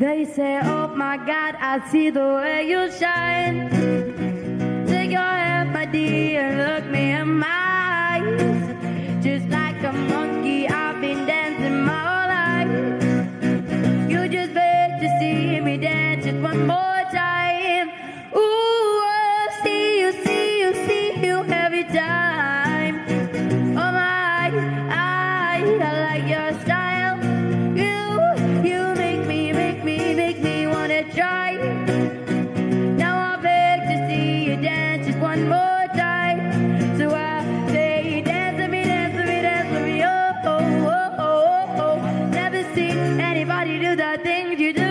They say, oh my God, I see the way you shine. Take your hand, my dear, look me in my eyes. Just like a monkey, I've been dancing my whole life. You just beg to see me dance just one more time. Ooh, oh, see you every time. Oh my, I like your style. You make me wanna try. Now I beg to see you dance just one more time. So I say, dance with me, dance with me, dance with me. Oh, oh, oh, oh, oh. Never seen anybody do the things you do.